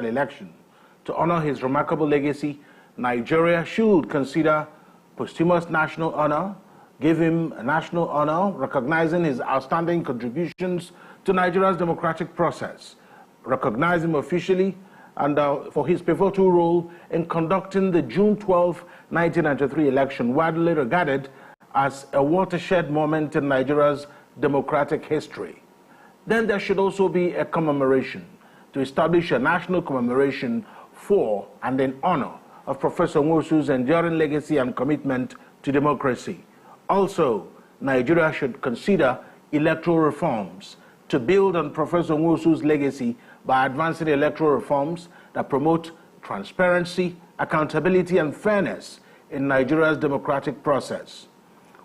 election. To honor his remarkable legacy, Nigeria should consider posthumous national honor, give him a national honor, recognizing his outstanding contributions to Nigeria's democratic process, recognize him officially, and for his pivotal role in conducting the June 12, 1993 election, widely regarded as a watershed moment in Nigeria's democratic history. Then there should also be a commemoration to establish a national commemoration for and in honor of Professor Nwosu's enduring legacy and commitment to democracy. Also, Nigeria should consider electoral reforms to build on Professor Nwosu's legacy by advancing electoral reforms that promote transparency, accountability, and fairness in Nigeria's democratic process.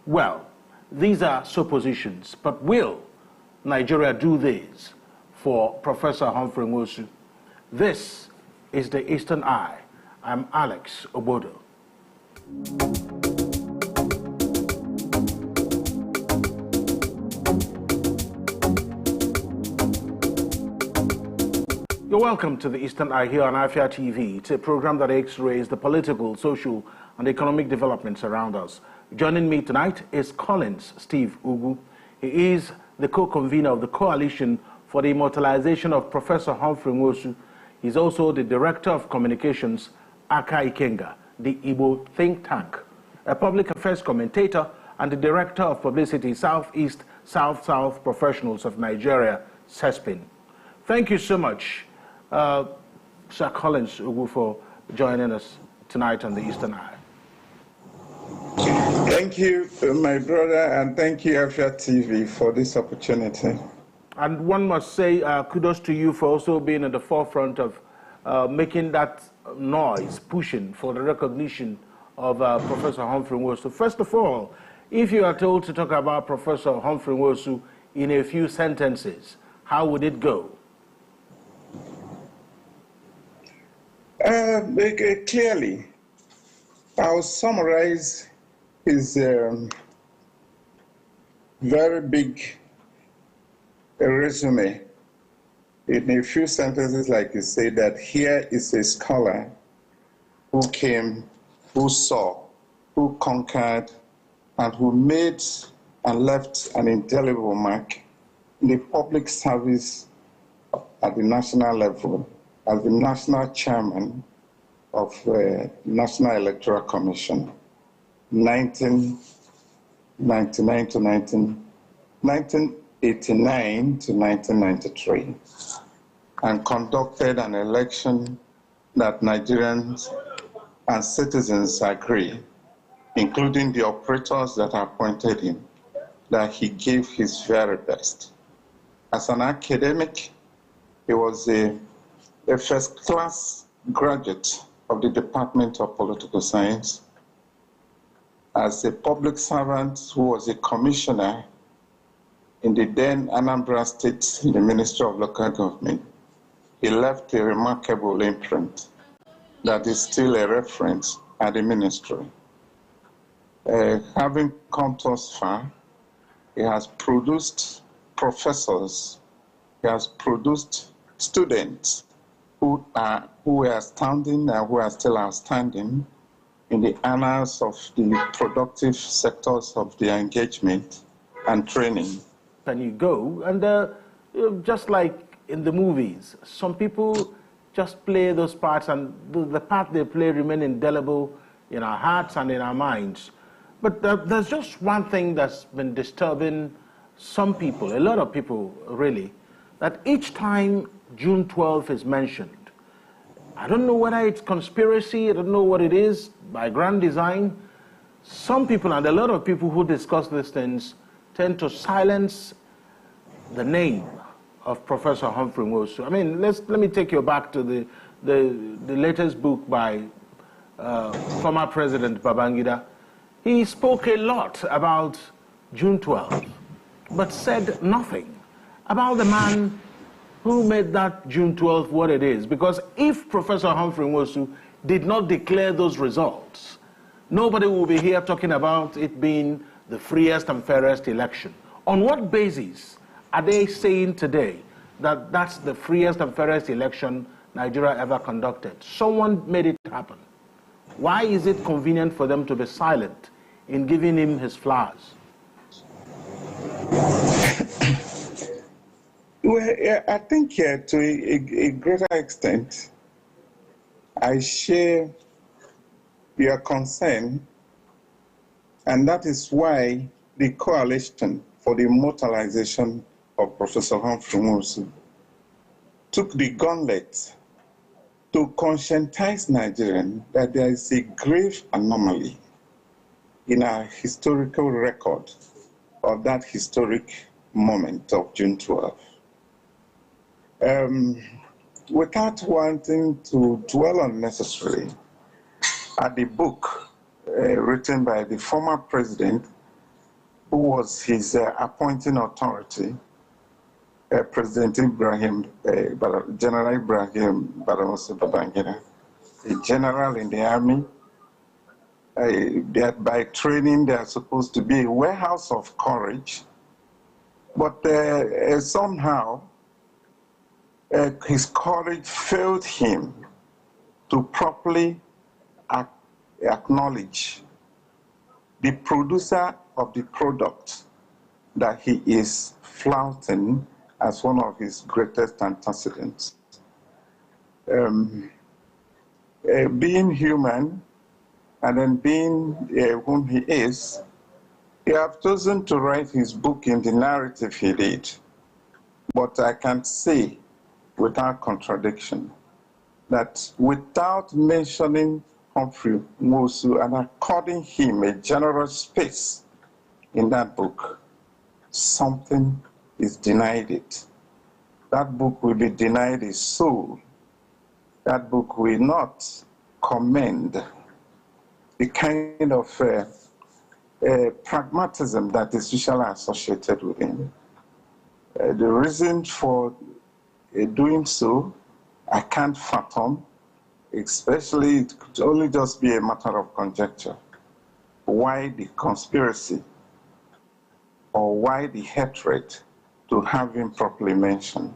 Well, these are suppositions, but will Nigeria do this for Professor Humphrey Nwosu? This is the Eastern Eye. I'm Alex Obodo. You're welcome to the Eastern Eye here on Afia TV. It's a program that X-rays the political, social, and economic developments around us. Joining me tonight is Collins Steve Ugu. He is the co-convener of the Coalition for the Immortalization of Professor Humphrey Nwosu. He's also the Director of Communications, Aka Ikenga, the Igbo think tank, a public affairs commentator, and the Director of Publicity, Southeast, South-South Professionals of Nigeria, CESPIN. Thank you so much, Sir Collins Ugu, for joining us tonight on the Eastern Eye. Thank you, my brother, and thank you, Afia TV, for this opportunity. And one must say kudos to you for also being at the forefront of making that noise, pushing for the recognition of Professor Humphrey Nwosu. First of all, if you are told to talk about Professor Humphrey Nwosu in a few sentences, how would it go? Clearly, I'll summarize his very big resume in a few sentences, like you say, that here is a scholar who came, who saw, who conquered, and who made and left an indelible mark in the public service at the national level as the national chairman of the National Electoral Commission, 1989 to 1993, and conducted an election that Nigerians and citizens agree, including the operators that appointed him, that he gave his very best. As an academic, he was a first-class graduate of the Department of Political Science. As a public servant who was a commissioner in the then Anambra State, in the Ministry of Local Government, he left a remarkable imprint that is still a reference at the ministry. Having come thus far, he has produced professors, he has produced students who are standing and who are still outstanding in the annals of the productive sectors of their engagement and training. And you go, and just like in the movies, some people just play those parts, and the part they play remain indelible in our hearts and in our minds. But there's just one thing that's been disturbing some people, a lot of people really, that each time June 12th is mentioned, I don't know whether it's conspiracy, I don't know what it is, by grand design, some people, and a lot of people who discuss these things, tend to silence the name of Professor Humphrey Nwosu. I mean, let me take you back to the latest book by former President Babangida. He spoke a lot about June 12th, but said nothing about the man who made that June 12th what it is. Because if Professor Humphrey Nwosu did not declare those results, nobody will be here talking about it being the freest and fairest election. On what basis are they saying today that that's the freest and fairest election Nigeria ever conducted. Someone made it happen. Why is it convenient for them to be silent in giving him his flowers? Well, yeah, I think to a greater extent, I share your concern, and that is why the Coalition for the Immortalization of Professor Humphrey Nwosu took the gauntlet to conscientize Nigerians that there is a grave anomaly in our historical record of that historic moment of June 12. Without wanting to dwell unnecessarily at the book written by the former president, who was his appointing authority, President General Ibrahim Badamasi Babangida, a general in the army. By training, they are supposed to be a warehouse of courage, but somehow his courage failed him to properly acknowledge the producer of the product that he is flouting as one of his greatest antecedents. Being human and then being whom he is, he has chosen to write his book in the narrative he did. But I can say without contradiction that without mentioning Humphrey Nwosu and according him a generous space in that book, something is denied it. That book will be denied its soul. That book will not commend the kind of pragmatism that is usually associated with him. The reason for doing so, I can't fathom, especially it could only just be a matter of conjecture. Why the conspiracy or why the hatred to have him properly mentioned?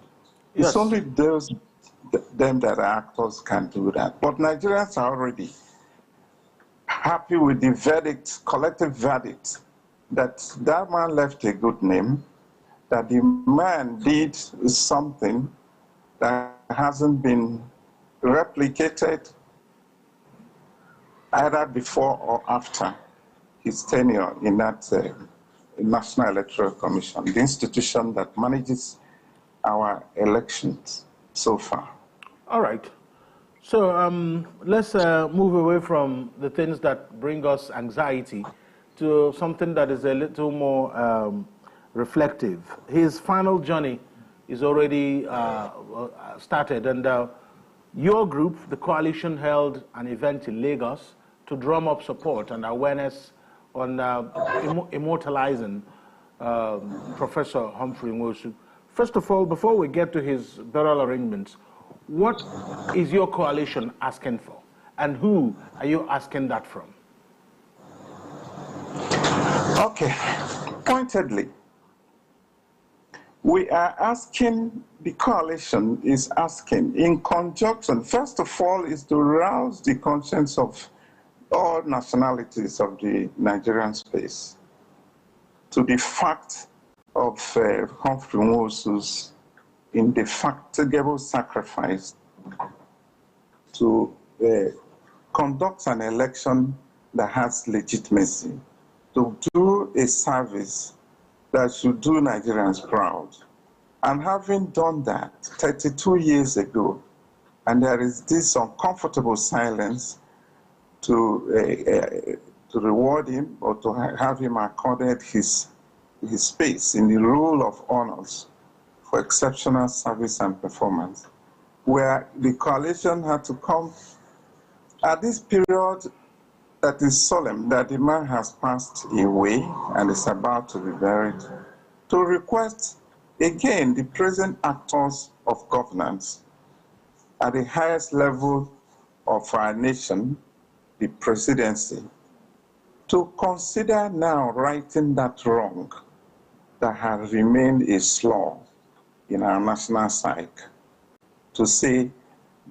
Yes. It's only them that are actors can do that. But Nigerians are already happy with the verdict, collective verdict, that that man left a good name, that the man did something that hasn't been replicated either before or after his tenure in that National Electoral Commission, the institution that manages our elections so far. All right. So let's move away from the things that bring us anxiety to something that is a little more reflective. His final journey is already started, and your group, the coalition, held an event in Lagos to drum up support and awareness on immortalizing Professor Humphrey Nwosu. First of all, before we get to his burial arrangements, what is your coalition asking for? And who are you asking that from? Okay, pointedly, we are asking, the coalition is asking in conjunction, first of all, is to rouse the conscience of all nationalities of the Nigerian space to the fact of Humphrey Nwosu's indefatigable sacrifice to conduct an election that has legitimacy, to do a service that should do Nigerians proud. And having done that 32 years ago, and there is this uncomfortable silence to reward him or to have him accorded his space in the role of honors for exceptional service and performance, where the coalition had to come at this period that is solemn, that the man has passed away and is about to be buried, to request again the present actors of governance at the highest level of our nation, the presidency, to consider now righting that wrong that has remained a slaw in our national psyche, to say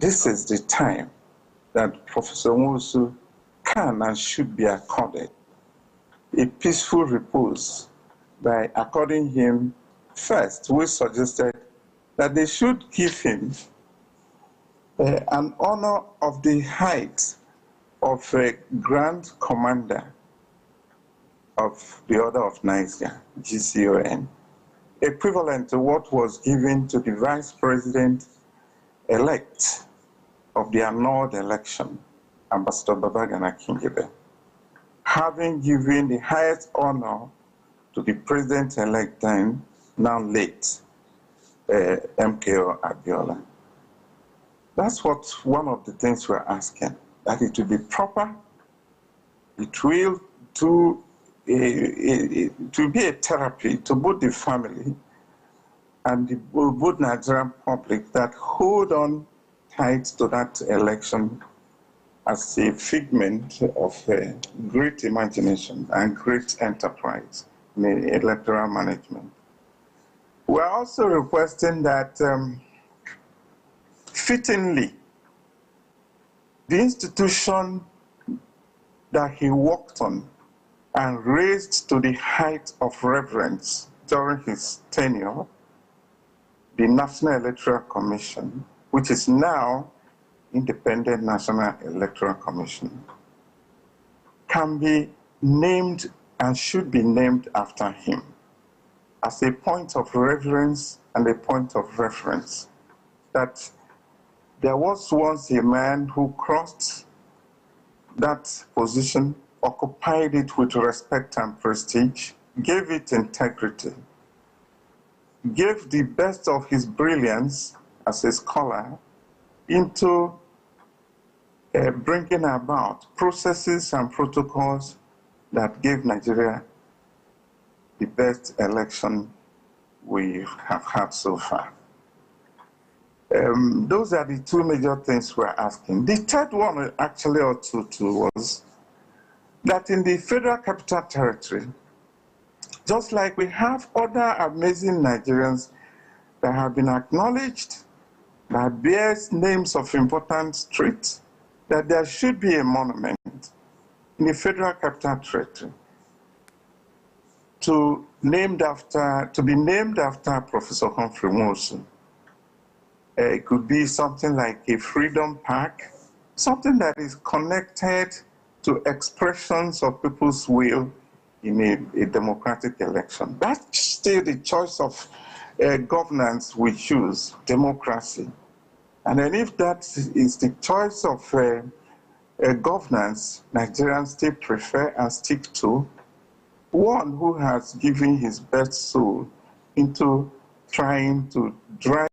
this is the time that Professor Nwosu can and should be accorded a peaceful repose by according him first. We suggested that they should give him an honor of the height of a Grand Commander of the Order of Niger, GCON, equivalent to what was given to the Vice President-elect of the annulled election, Ambassador Babagana Kingibe, having given the highest honor to the President-elect then, now late, MKO Abiola. That's what one of the things we're asking, that it will be proper, it will to be a therapy to both the family and the both Nigerian public that hold on tight to that election as a figment of great imagination and great enterprise in electoral management. We're also requesting that fittingly, the institution that he worked on and raised to the height of reverence during his tenure, the National Electoral Commission, which is now Independent National Electoral Commission, can be named and should be named after him as a point of reverence and a point of reference. That there was once a man who crossed that position, occupied it with respect and prestige, gave it integrity, gave the best of his brilliance as a scholar into bringing about processes and protocols that gave Nigeria the best election we have had so far. Those are the two major things we're asking. The third one actually ought to was that in the Federal Capital Territory, just like we have other amazing Nigerians that have been acknowledged, that bears names of important streets, that there should be a monument in the Federal Capital Territory to be named after Professor Humphrey Nwosu. It could be something like a freedom park, something that is connected to expressions of people's will in a democratic election. That's still the choice of governance we choose, democracy. And then if that is the choice of governance, Nigerians still prefer and stick to one who has given his best soul into trying to drive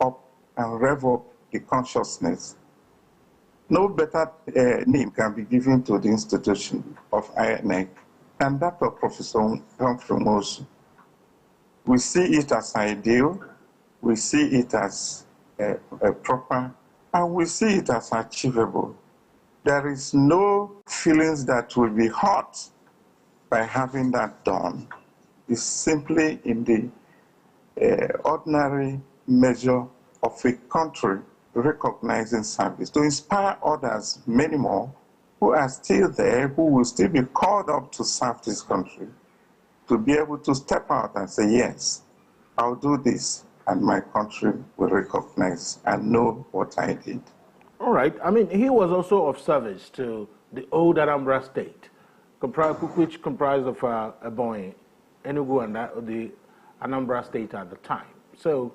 up and rev up the consciousness. No better name can be given to the institution of INEC than that of Professor Humphrey Nwosu. We see it as ideal, we see it as proper, and we see it as achievable. There is no feelings that will be hurt by having that done. It's simply in the ordinary measure of a country recognizing service to inspire others, many more, who are still there, who will still be called up to serve this country, to be able to step out and say, yes, I'll do this, and my country will recognize and know what I did. All right. I mean, he was also of service to the old Anambra state, which comprised of Ebonyi, Enugu, and the Anambra state at the time. So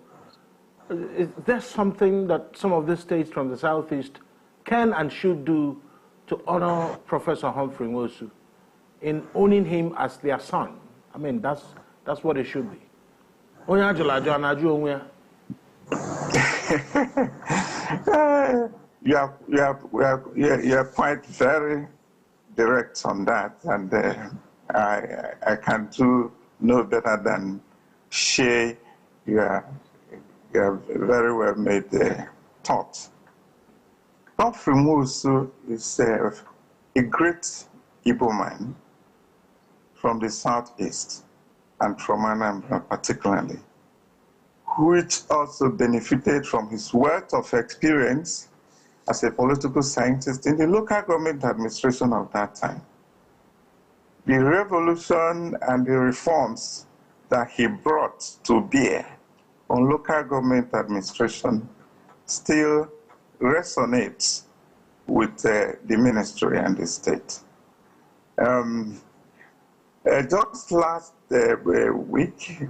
is there something that some of these states from the southeast can and should do to honor Professor Humphrey Nwosu in owning him as their son? I mean, that's what it should be. You are quite very direct on that, and I can do no better than share your very well made thoughts. Humphrey Nwosu is a great Igbo man from the southeast and from Anambra particularly, which also benefited from his wealth of experience as a political scientist in the local government administration of that time. The revolution and the reforms that he brought to bear on local government administration still resonates with the ministry and the state. Just last week,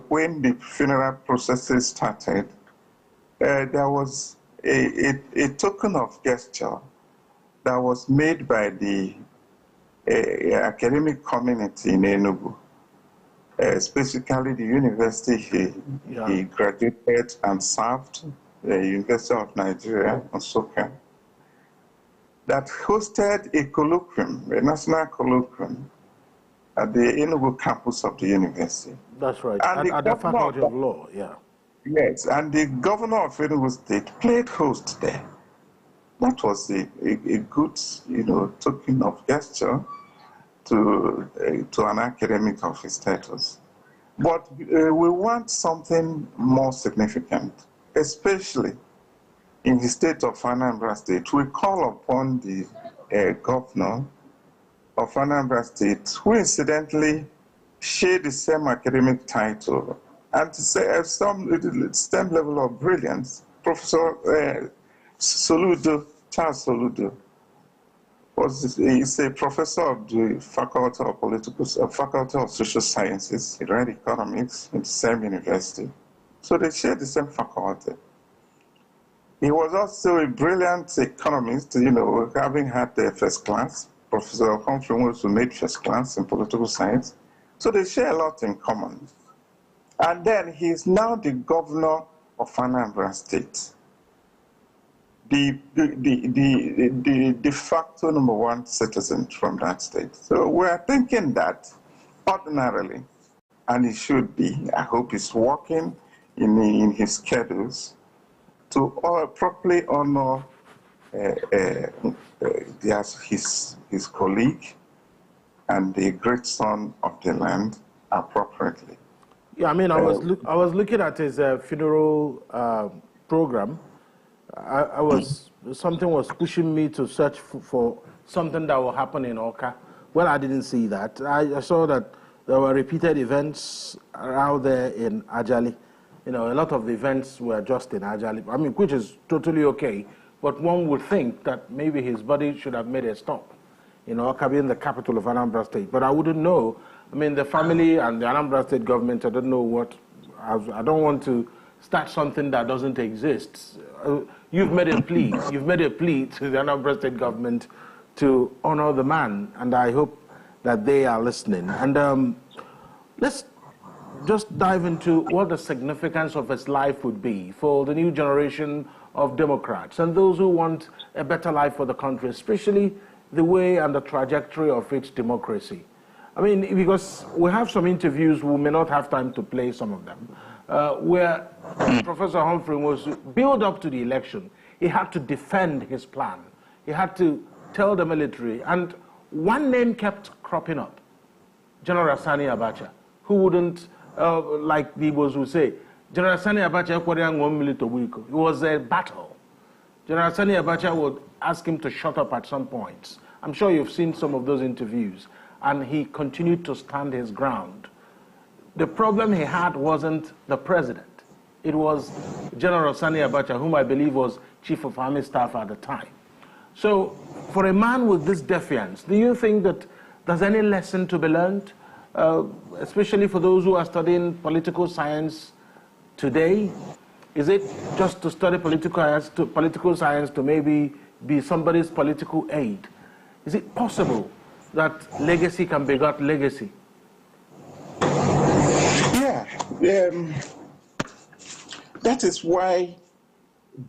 when the funeral processes started, there was a token of gesture that was made by the academic community in Enugu, specifically the university he graduated and served, the University of Nigeria, Nsukka, that hosted a colloquium, a national colloquium, at the Enugu campus of the university. That's right, and at the Faculty of Law, yeah. Yes, and the governor of Enugu State played host there. That was a good, token of gesture to an academic of his status. But we want something more significant, especially in the state of Anambra State. We call upon the governor of Anambra State, who incidentally share the same academic title and to say some same level of brilliance. Professor Soludo, Charles Soludo, is a professor of the Faculty of Social Sciences. He read economics in the same university, so they share the same faculty. He was also a brilliant economist, having had the first class. Professor Humphrey Nwosu made first class in political science. So they share a lot in common. And then he's now the governor of Anambra State, the de facto #1 citizen from that state. So we're thinking that ordinarily, and it should be, I hope he's working in his schedules to properly honor his colleague and the great son of the land appropriately. Yeah, I mean, I was looking at his funeral program. Something was pushing me to search for something that will happen in Oka. Well, I didn't see that. I saw that there were repeated events around there in Ajali. A lot of the events were just in Ajali. I mean, which is totally okay. But one would think that maybe his body should have made a stop, Oka being the capital of Anambra State. But I wouldn't know. I mean, the family and the Anambra State government, I don't know what. I don't want to start something that doesn't exist. You've made a plea. You've made a plea to the Anambra State government to honor the man, and I hope that they are listening. And let's just dive into what the significance of his life would be for the new generation of Democrats and those who want a better life for the country, especially the way and the trajectory of its democracy. I mean, because we have some interviews, we may not have time to play some of them, where Professor Humphrey was build up to the election. He had to defend his plan. He had to tell the military, and one name kept cropping up, General Sani Abacha, who wouldn't, like the Igbos would say, General Sani Abacha, it was a battle. General Sani Abacha would ask him to shut up at some points. I'm sure you've seen some of those interviews. And he continued to stand his ground. The problem he had wasn't the president. It was General Sani Abacha, whom I believe was Chief of Army Staff at the time. So for a man with this defiance, do you think that there's any lesson to be learned, especially for those who are studying political science today? Is it just to study political science to maybe be somebody's political aide? Is it possible that legacy can beget legacy? Yeah, that is why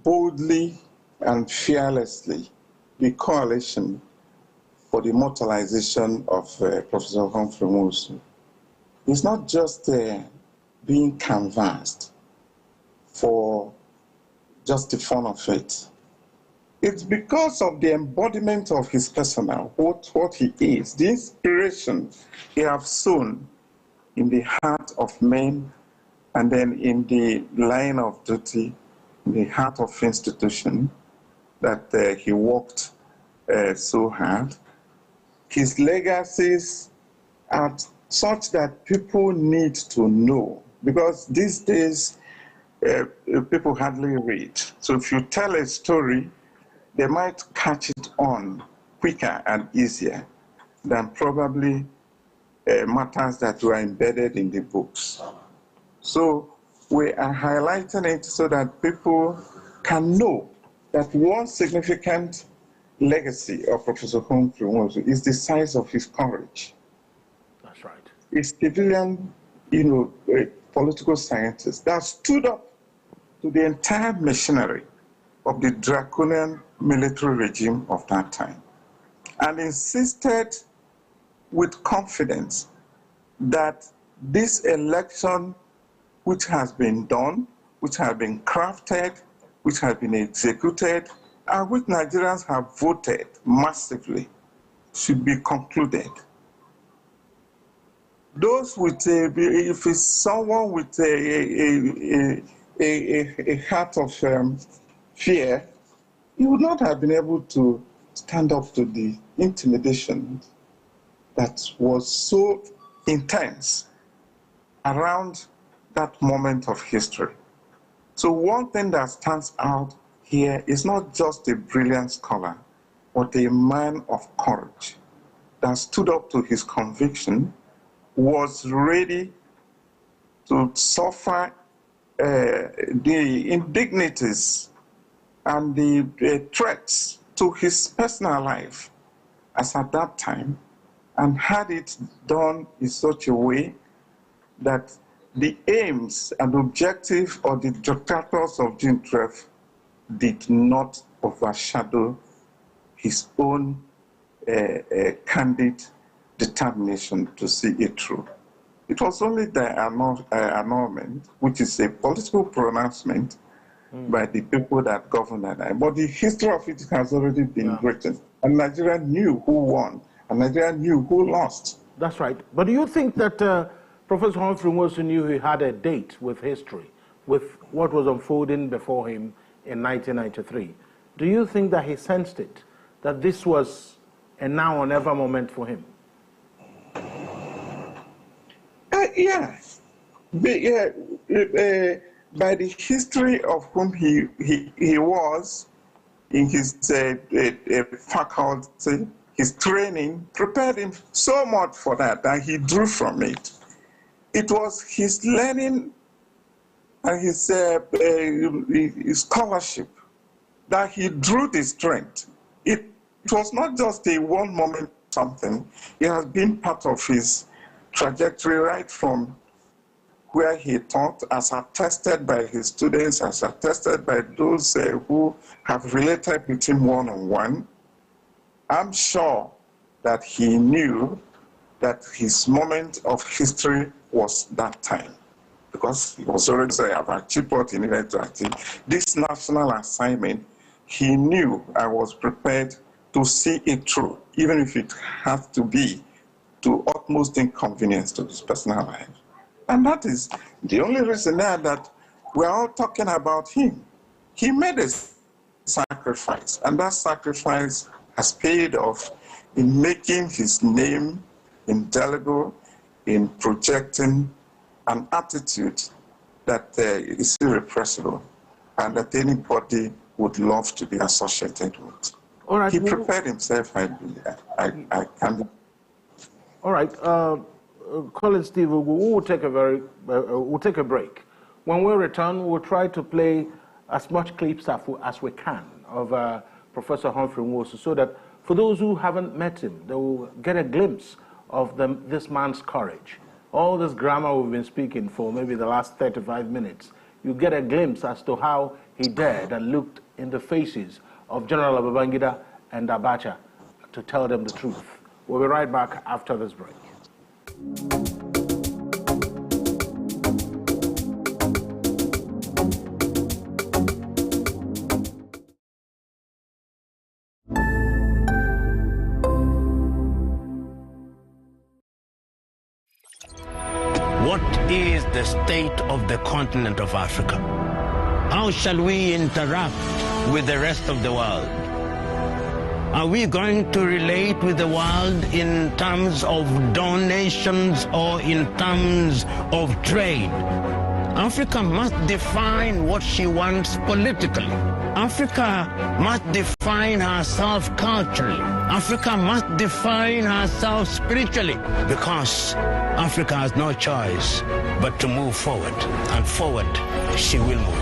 boldly and fearlessly the coalition for the immortalization of Professor Humphrey Nwosu is not just being canvassed for just the fun of it. It's because of the embodiment of his persona, what he is, the inspiration he has sown in the heart of men and then in the line of duty, in the heart of institution that he worked so hard. His legacies are such that people need to know, because these days people hardly read. So if you tell a story, they might catch it on quicker and easier than probably matters that were embedded in the books. So we are highlighting it so that people can know that one significant legacy of Professor Humphrey Nwosu is the size of his courage. That's right. A civilian, a political scientist that stood up to the entire machinery of the draconian military regime of that time and insisted with confidence that this election, which has been done, which has been crafted, which has been executed, and which Nigerians have voted massively, should be concluded. Those with if it's someone with a heart of fear, he would not have been able to stand up to the intimidation that was so intense around that moment of history. So one thing that stands out here is not just a brilliant scholar, but a man of courage that stood up to his conviction, was ready to suffer the indignities and the threats to his personal life as at that time, and had it done in such a way that the aims and objectives of the dictators of June 12 did not overshadow his own candid determination to see it through. It was only the annulment, which is a political pronouncement by the people that govern that time. But the history of it has already been written. And Nigeria knew who won, and Nigeria knew who lost. That's right. But do you think that Professor Humphrey Nwosu knew he had a date with history, with what was unfolding before him in 1993? Do you think that he sensed it, that this was a now or never moment for him? Yeah. By the history of whom he was in his faculty, his training prepared him so much for that he drew from it. It was his learning and his scholarship that he drew the strength. It was not just a one moment something. It has been part of his trajectory right from where he taught, as attested by his students, as attested by those who have related with him one-on-one. I'm sure that he knew that his moment of history was that time, because he was already saying, I've achieved what he needed to achieve. This national assignment, he knew I was prepared to see it through, even if it had to be to utmost inconvenience to his personal life. And that is the only reason now that we're all talking about him. He made a sacrifice, and that sacrifice has paid off in making his name indelible, in projecting an attitude that is irrepressible and that anybody would love to be associated with. All right. He prepared himself, I can. All right. Colin Steve, we'll take a break. When we return, we'll try to play as much clips as we can of Professor Humphrey Nwosu, so that for those who haven't met him, they will get a glimpse of this man's courage. All this grammar we've been speaking for maybe the last 35 minutes, you get a glimpse as to how he dared and looked in the faces of General Babangida and Abacha to tell them the truth. We'll be right back after this break. What is the state of the continent of Africa? How shall we interact with the rest of the world? Are we going to relate with the world in terms of donations or in terms of trade? Africa must define what she wants politically. Africa must define herself culturally. Africa must define herself spiritually, because Africa has no choice but to move forward, and forward she will move.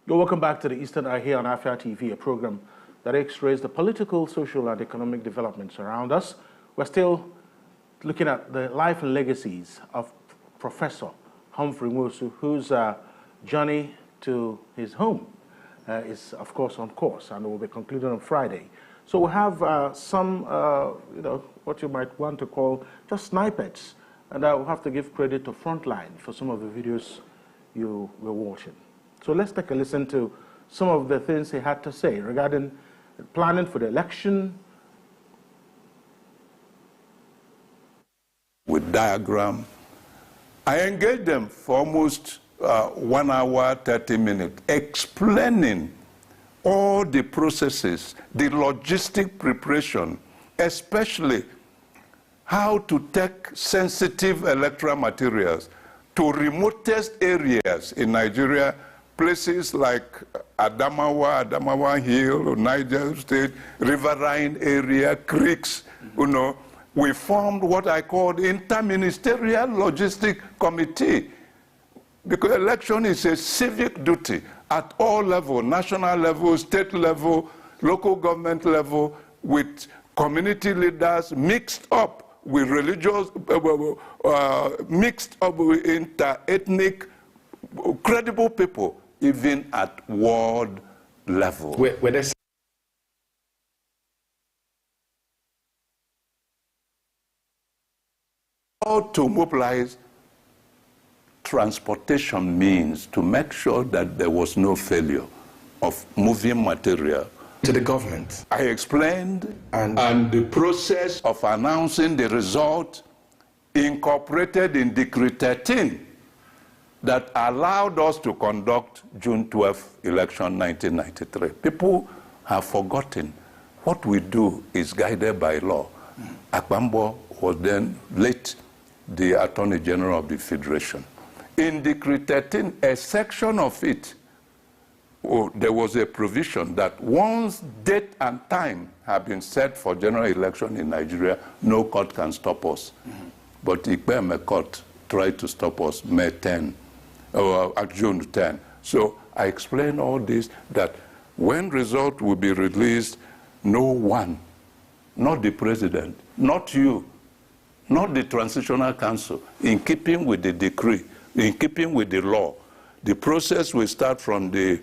You're welcome back to the Eastern Eye here on Afia TV, a program that x-rays the political, social, and economic developments around us. We're still looking at the life and legacies of Professor Humphrey Nwosu, whose journey to his home is, of course, on course, and will be concluded on Friday. So we'll have some, what you might want to call just snippets, and I will have to give credit to Frontline for some of the videos you were watching. So let's take a listen to some of the things he had to say regarding planning for the election. With diagram, I engaged them for almost 1 hour, 30 minutes, explaining all the processes, the logistic preparation, especially how to take sensitive electoral materials to remotest areas in Nigeria, places like Adamawa Hill, Niger State, riverine area, creeks, we formed what I called Interministerial Logistic Committee, because election is a civic duty at all levels, national level, state level, local government level, with community leaders mixed up with religious, mixed up with inter-ethnic, credible people, even at world level. How to mobilize transportation means to make sure that there was no failure of moving material to the government. I explained, and the process of announcing the result incorporated in Decree 13 that allowed us to conduct June 12th election 1993. People have forgotten what we do is guided by law. Akbambo was then late the Attorney General of the Federation. In Decree 13, a section of it, there was a provision that once date and time have been set for general election in Nigeria, no court can stop us. But Ikpeme court tried to stop us May 10, or June 10. So I explained all this, that when result will be released, no one, not the president, not you, not the Transitional Council, in keeping with the decree, in keeping with the law, the process will start from the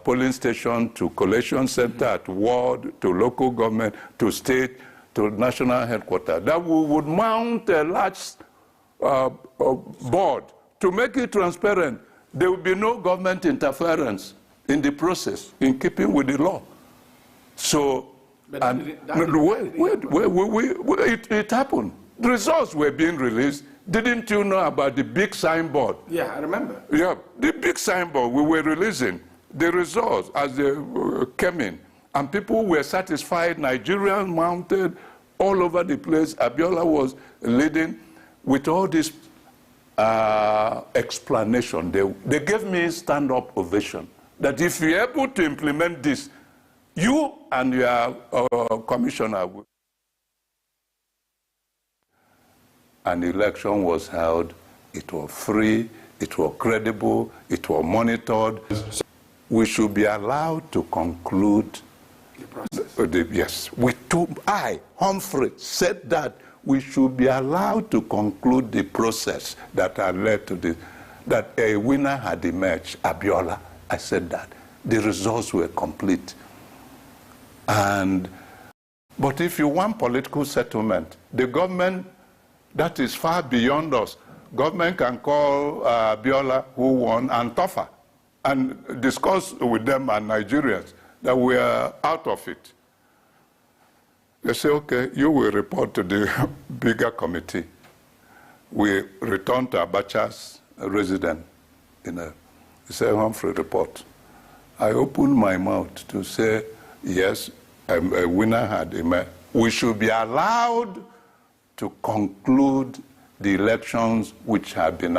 polling station to collation center at ward, to local government, to state, to national headquarters. That we would mount a large board to make it transparent. There will be no government interference in the process, in keeping with the law. So, it happened. The results were being released. Didn't you know about the big signboard? Yeah, I remember. Yeah, the big signboard we were releasing. The results as they came in. And people were satisfied. Nigerians mounted all over the place. Abiola was leading with all this explanation. They gave me stand-up ovation. That if you're able to implement this, you and your commissioner will. An election was held. It was free. It was credible. It was monitored. We should be allowed to conclude the process. Yes. I, Humphrey, said that we should be allowed to conclude the process that had led to this, that a winner had emerged, Abiola. I said that. The results were complete. But if you want political settlement, the government, that is far beyond us. Government can call Abiola, who won, and Tofa, and discuss with them and Nigerians that we are out of it. They say, okay, you will report to the bigger committee. We return to Abacha's residence. He said, Humphrey, report. I opened my mouth to say, yes, a winner had emerged. We should be allowed to conclude the elections which have been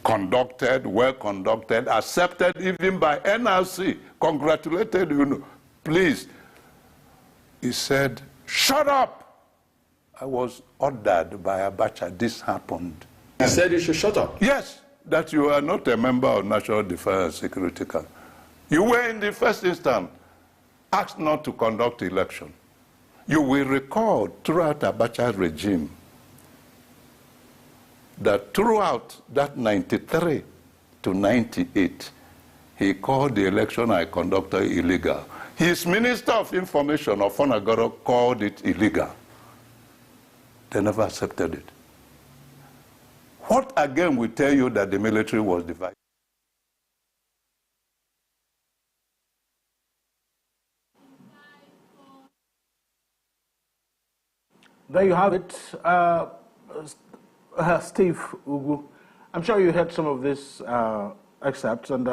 conducted, well conducted, accepted even by NRC, congratulated, please. He said, shut up. I was ordered by Abacha, this happened. He said you should shut up? Yes, that you are not a member of National Defense and Security Council. You were in the first instance asked not to conduct election. You will recall throughout Abacha's regime that throughout that 93 to 98, he called the election I conducted illegal. His Minister of Information, Ofonagoro, called it illegal. They never accepted it. What again will tell you that the military was divided? There you have it, Steve Ugu. I'm sure you heard some of these excerpts, and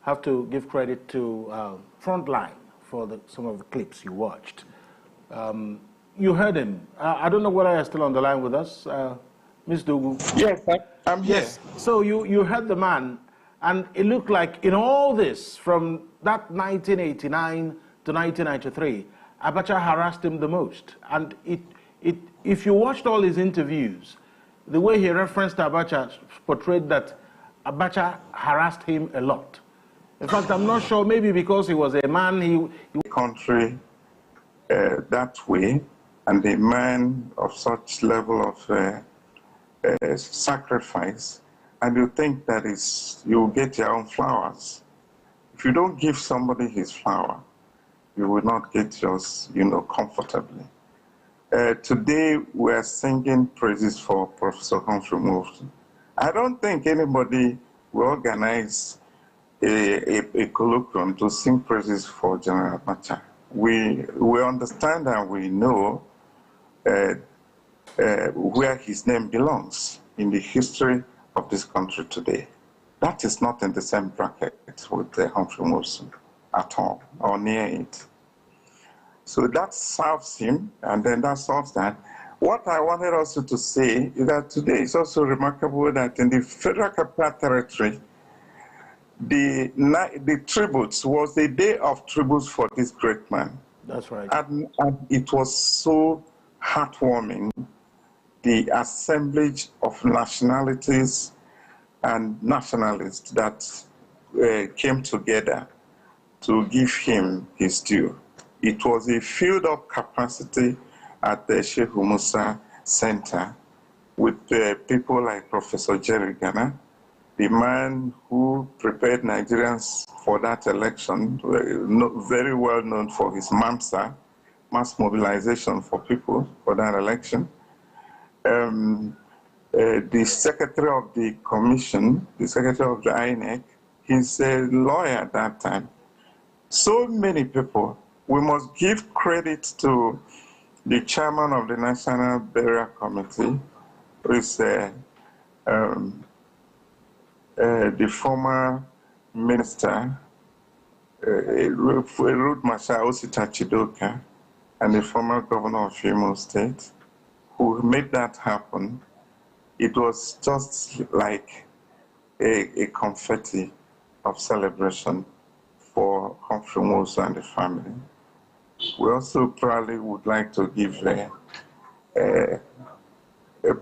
have to give credit to Frontline for some of the clips you watched. You heard him. I don't know whether you're still on the line with us, Ms. Ugu. Yes, I'm here. Yes. So you heard the man, and it looked like in all this, from that 1989 to 1993, Abacha harassed him the most. And if you watched all his interviews, the way he referenced Abacha portrayed that Abacha harassed him a lot. In fact, I'm not sure, maybe because he was a man, he country that way, and a man of such level of sacrifice, and you think that you'll get your own flowers. If you don't give somebody his flower, you will not get yours, comfortably. Today, we're singing praises for Professor Humphrey Nwosu. I don't think anybody will organize a colloquium to sing praises for General Abacha. We understand and we know where his name belongs in the history of this country today. That is not in the same bracket with Humphrey Nwosu at all, or near it. So that serves him, and then that solves that. What I wanted also to say is that today is also remarkable that in the Federal Capital Territory, the tributes was the day of tributes for this great man. That's right. And it was so heartwarming, the assemblage of nationalities and nationalists that came together to give him his due. It was a filled-up capacity at the Sheikh Musa Center with people like Professor Jerry Ghana, the man who prepared Nigerians for that election, very well known for his MAMSA, mass mobilization for people for that election. the secretary of the commission, the secretary of the INEC, he's a lawyer at that time. So many people. We must give credit to the chairman of the National Burial Committee, who is the former minister, Road Marshal Osita Chidoka, and the former governor of Imo State, who made that happen. It was just like a confetti of celebration for Humphrey Nwosu and the family. We also probably would like to give a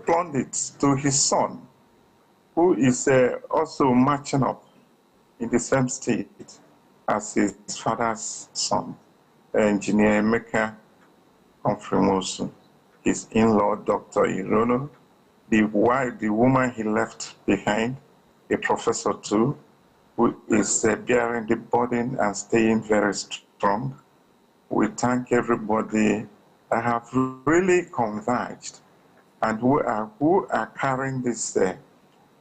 plaudits to his son, who is also marching up in the same state as his father's son, Engineer Emeka Humphrey Nwosu, his in-law, Dr. Irono, the woman he left behind, a professor too, who is bearing the burden and staying very strong. We thank everybody that have really converged and who are carrying this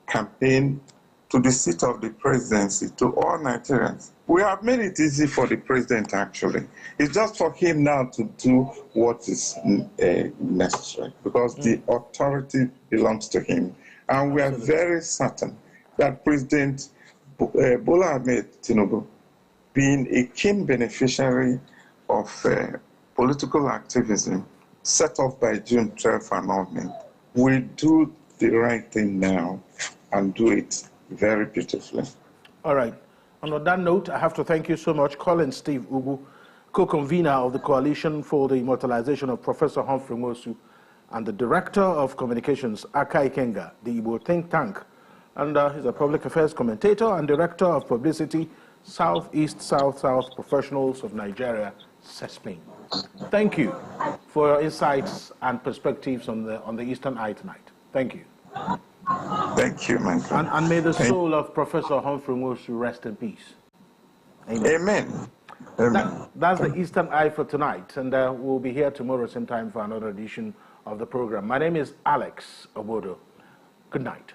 campaign to the seat of the presidency, to all Nigerians. We have made it easy for the president, actually. It's just for him now to do what is necessary, because the authority belongs to him. And we are very certain that President Bola Ahmed Tinubu, being a keen beneficiary of political activism set off by June 12th annulment, will do the right thing now and do it very beautifully. All right. And on that note, I have to thank you so much, Colin Steve Ubu, co-convener of the Coalition for the Immortalization of Professor Humphrey Nwosu, and the Director of Communications, Aka Ikenga, the Igbo think tank, and he's a public affairs commentator and Director of Publicity, Southeast South-South Professionals of Nigeria, CESPIN. Thank you for your insights and perspectives on the Eastern Eye tonight. Thank you. Thank you, my friend. And may the soul of Professor Humphrey Nwosu rest in peace. Amen. Amen. That's the Eastern Eye for tonight, and we'll be here tomorrow same time for another edition of the program. My name is Alex Obodo. Good night.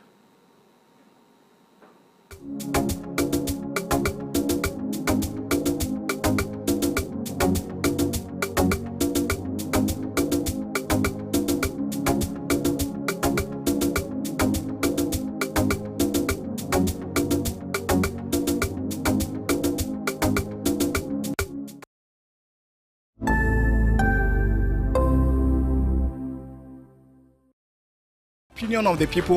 Opinion of the people